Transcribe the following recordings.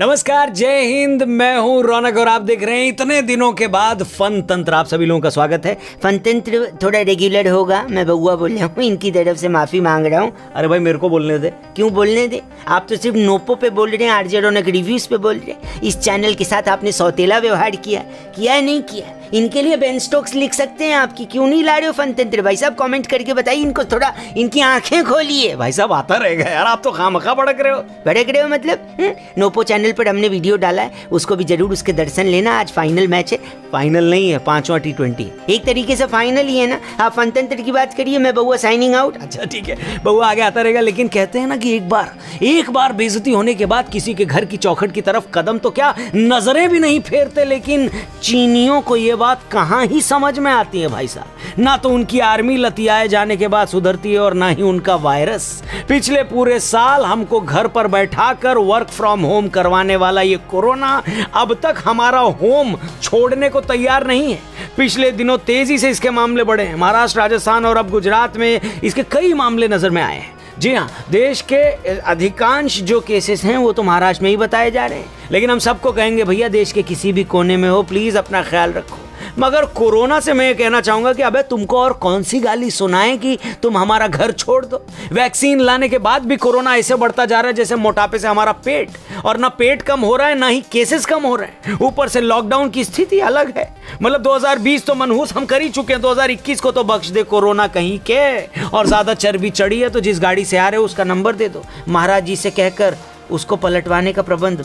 नमस्कार, जय हिंद। मैं हूं रौनक और आप देख रहे हैं इतने दिनों के बाद फन तंत्र। आप सभी लोगों का स्वागत है। फन तंत्र थोड़ा रेगुलर होगा। मैं बउआ बोल रहा हूँ, इनकी तरफ से माफी मांग रहा हूँ। अरे भाई मेरे को बोलने दे। क्यों बोलने दे? आप तो सिर्फ नोपो पे बोल रहे हैं, आरजे रौनक रिव्यूज पे बोल रहे हैं। इस चैनल के साथ आपने सौतेला व्यवहार किया है नहीं किया? इनके लिए बेन स्टोक्स लिख सकते हैं आपकी। क्यों नहीं ला रहे हो फन तंत्र? भाई साहब कमेंट करके बताइए इनको, थोड़ा इनकी आंखें खोलिए। भाई साहब आता रहेगा यार, आप तो खामखा भड़क रहे हो मतलब नोपो चैनल पर हमने वीडियो डाला है, उसको भी जरूर उसके दर्शन लेना। आज फाइनल मैच है। फाइनल नहीं है, 5वां T20 एक तरीके से फाइनल ही है ना। आप फन तंत्र की बात करिए, मैं बउआ साइनिंग आउट। अच्छा ठीक है, बउआ आगे आता रहेगा। लेकिन कहते हैं ना कि एक बार बेइज्जती होने के बाद किसी के घर की चौखट की तरफ कदम तो क्या नजरें भी नहीं फेरते। लेकिन चीनियों को ये बात कहां ही समझ में आती है भाई साहब। ना तो उनकी आर्मी लतियाए जाने के बाद सुधरती है और ना ही उनका वायरस। पिछले पूरे साल हमको घर पर बैठाकर वर्क फ्रॉम होम करवाने वाला ये कोरोना अब तक हमारा होम छोड़ने को तैयार नहीं है। पिछले दिनों तेजी से इसके मामले बढ़े हैं। महाराष्ट्र, राजस्थान और अब गुजरात में इसके कई मामले नजर में आए हैं। जी हाँ, देश के अधिकांश जो केसेस हैं वो तो महाराष्ट्र में ही बताए जा रहे हैं। लेकिन हम सबको कहेंगे भैया, देश के किसी भी कोने में हो, प्लीज अपना ख्याल रखो। मगर कोरोना से मैं ये कहना चाहूंगा कि अबे तुमको और कौन सी गाली सुनाएं कि तुम हमारा घर छोड़ दो। वैक्सीन लाने के बाद भी कोरोना ऐसे बढ़ता जा रहा है जैसे मोटापे से हमारा पेट। और ना पेट कम हो रहा है, ना ही केसेस कम हो रहे हैं। ऊपर से लॉकडाउन की स्थिति अलग है। मतलब 2020 तो मनहूस हम कर ही चुके हैं, 2021 को तो बख्श दे कोरोना कहीं के। और ज्यादा चर्बी चढ़ी है तो जिस गाड़ी से आ रहे हो उसका नंबर दे दो, महाराज जी से कहकर उसको पलटवाने का प्रबंध।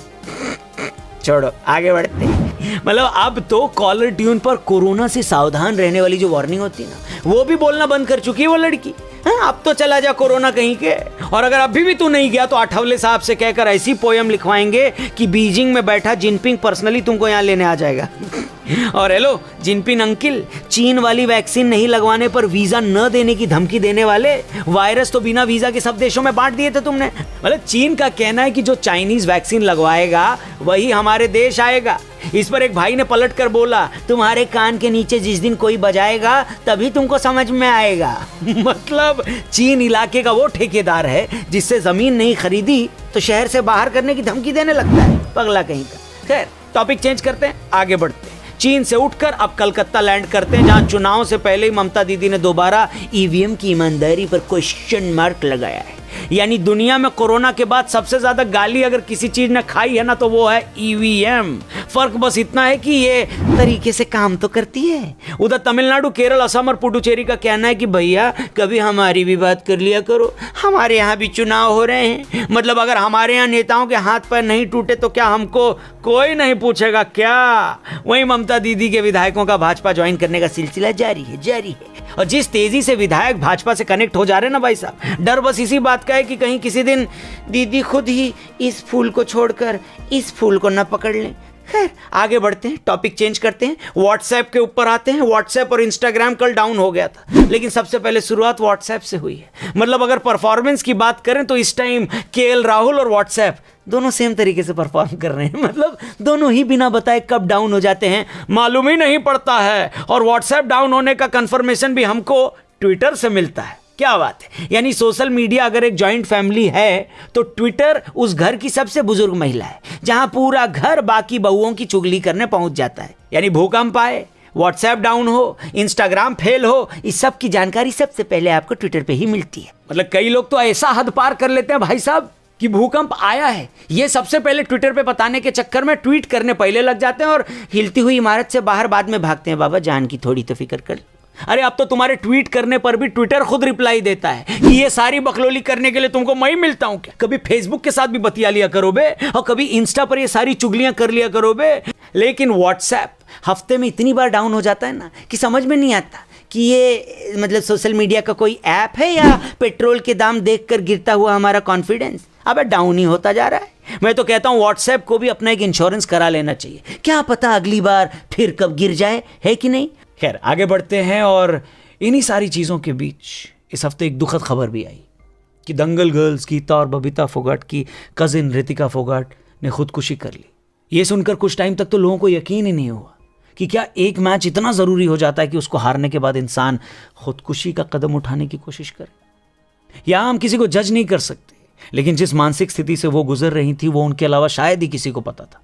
छोड़ो, आगे बढ़ते हैं। मतलब अब तो कॉलर ट्यून पर कोरोना से सावधान रहने वाली जो वार्निंग होती है ना, वो भी बोलना बंद कर चुकी है वो लड़की। अब तो चला जा कोरोना कहीं के। और अगर अभी भी तू नहीं गया तो आठवले साहब से कहकर ऐसी पोयम लिखवाएंगे कि बीजिंग में बैठा जिनपिंग पर्सनली तुमको यहाँ लेने आ जाएगा। और हेलो जिनपिंग अंकिल, चीन वाली वैक्सीन नहीं लगवाने पर वीजा न देने की धमकी देने वाले, वायरस तो बिना वीजा के सब देशों में बांट दिए थे तुमने। मतलब चीन का कहना है कि जो चाइनीज वैक्सीन लगवाएगा वही हमारे देश आएगा। इस पर एक भाई ने पलट कर बोला, तुम्हारे कान के नीचे जिस दिन कोई बजाएगा तभी तुमको समझ में आएगा। मतलब चीन इलाके का वो ठेकेदार है जिससे जमीन नहीं खरीदी तो शहर से बाहर करने की धमकी देने लगता है, पगला कहीं का। खैर, टॉपिक चेंज करते हैं, आगे बढ़ते हैं। चीन से उठकर अब कलकत्ता लैंड करते हैं, जहां चुनाव से पहले ही ममता दीदी ने दोबारा ईवीएम की ईमानदारी पर क्वेश्चन मार्क लगाया है। यानी दुनिया में कोरोना के बाद सबसे ज्यादा गाली अगर किसी चीज ने खाई है ना तो वो है ईवीएम। फर्क बस इतना है कि ये तरीके से काम तो करती है। उधर तमिलनाडु, केरल, असम और पुडुचेरी का कहना है कि भैया कभी हमारी भी बात कर लिया करो, हमारे यहाँ भी चुनाव हो रहे हैं। मतलब अगर हमारे यहाँ नेताओं के हाथ पैर नहीं टूटे तो क्या हमको कोई नहीं पूछेगा क्या? वहीं ममता दीदी के विधायकों का भाजपा ज्वाइन करने का सिलसिला जारी है। और जिस तेजी से विधायक भाजपा से कनेक्ट हो जा रहे हैं ना भाई साहब, डर बस इसी बात का है कि कहीं किसी दिन दीदी खुद ही इस फूल को छोड़कर इस फूल को न पकड़ लें। खैर, आगे बढ़ते हैं, टॉपिक चेंज करते हैं, व्हाट्सएप के ऊपर आते हैं। व्हाट्सएप और इंस्टाग्राम कल डाउन हो गया था, लेकिन सबसे पहले शुरुआत व्हाट्सएप से हुई है। मतलब अगर परफॉर्मेंस की बात करें तो इस टाइम केएल राहुल और व्हाट्सएप दोनों सेम तरीके से परफॉर्म कर रहे हैं। मतलब दोनों ही बिना बताए कब डाउन हो जाते हैं मालूम ही नहीं पड़ता है। और व्हाट्सएप डाउन होने का कंफर्मेशन भी हमको ट्विटर से मिलता है। क्या बात है! यानी सोशल मीडिया अगर एक जॉइंट फैमिली है तो ट्विटर उस घर की सबसे बुजुर्ग महिला है, जहां पूरा घर बाकी बहुओं की चुगली करने पहुंच जाता है। यानी भूकंप आए, व्हाट्सएप डाउन हो, इंस्टाग्राम फेल हो, इस सब की जानकारी सबसे पहले आपको ट्विटर पे ही मिलती है। मतलब कई लोग तो ऐसा हद पार कर लेते हैं भाई साहब कि भूकंप आया है ये सबसे पहले ट्विटर पे बताने के चक्कर में ट्वीट करने पहले लग जाते हैं और हिलती हुई इमारत से बाहर बाद में भागते हैं। बाबा जान की थोड़ी तो फिक्र कर। अरे अब तो तुम्हारे ट्वीट करने पर भी ट्विटर खुद रिप्लाई देता है कि ये सारी बकलोली करने के लिए तुमको मैं ही मिलता हूं क्या? कभी फेसबुक के साथ भी बतिया लिया करो बे, और कभी इंस्टा पर ये सारी चुगलियां कर लिया करो बे। लेकिन व्हाट्सएप हफ्ते में इतनी बार डाउन हो जाता है ना कि समझ में नहीं आता कि ये मतलब सोशल मीडिया का कोई ऐप है या पेट्रोल के दाम देखकर गिरता हुआ हमारा कॉन्फिडेंस। अब डाउन ही होता जा रहा है। मैं तो कहता हूं व्हाट्सएप को भी अपना एक इंश्योरेंस करा लेना चाहिए, क्या पता अगली बार फिर कब गिर जाए, है कि नहीं? खैर, आगे बढ़ते हैं। और इन्हीं सारी चीज़ों के बीच इस हफ्ते एक दुखद खबर भी आई कि दंगल गर्ल्स गीता और बबीता फोगाट की कजिन रितिका फोगाट ने खुदकुशी कर ली। ये सुनकर कुछ टाइम तक तो लोगों को यकीन ही नहीं हुआ कि क्या एक मैच इतना ज़रूरी हो जाता है कि उसको हारने के बाद इंसान खुदकुशी का कदम उठाने की कोशिश करे। या हम किसी को जज नहीं कर सकते, लेकिन जिस मानसिक स्थिति से वो गुजर रही थी वो उनके अलावा शायद ही किसी को पता था।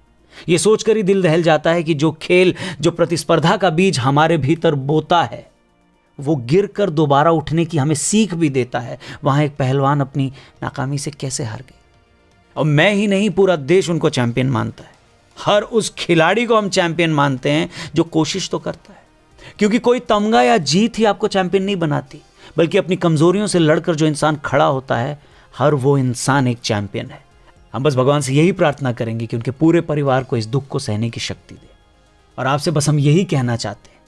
ये सोचकर ही दिल दहल जाता है कि जो खेल, जो प्रतिस्पर्धा का बीज हमारे भीतर बोता है, वो गिर कर दोबारा उठने की हमें सीख भी देता है। वहां एक पहलवान अपनी नाकामी से कैसे हार गई, और मैं ही नहीं पूरा देश उनको चैंपियन मानता है। हर उस खिलाड़ी को हम चैंपियन मानते हैं जो कोशिश तो करता है, क्योंकि कोई तमगा या जीत ही आपको चैंपियन नहीं बनाती, बल्कि अपनी कमजोरियों से लड़कर जो इंसान खड़ा होता है, हर वो इंसान एक चैंपियन है। हम बस भगवान से यही प्रार्थना करेंगे कि उनके पूरे परिवार को इस दुख को सहने की शक्ति दे। और आपसे बस हम यही कहना चाहते हैं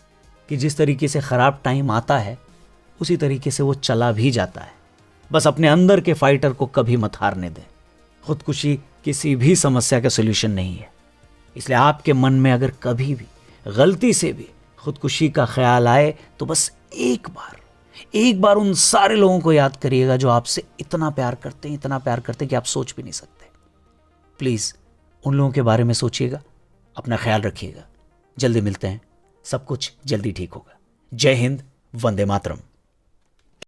कि जिस तरीके से खराब टाइम आता है उसी तरीके से वो चला भी जाता है। बस अपने अंदर के फाइटर को कभी मत हारने दें। खुदकुशी किसी भी समस्या का सोल्यूशन नहीं है, इसलिए आपके मन में अगर कभी भी गलती से भी खुदकुशी का ख्याल आए तो बस एक बार उन सारे लोगों को याद करिएगा जो आपसे इतना प्यार करते हैं कि आप सोच भी नहीं सकते। प्लीज उन लोगों के बारे में सोचिएगा, अपना ख्याल रखिएगा। जल्दी मिलते हैं, सब कुछ जल्दी ठीक होगा। जय हिंद, वंदे मातरम।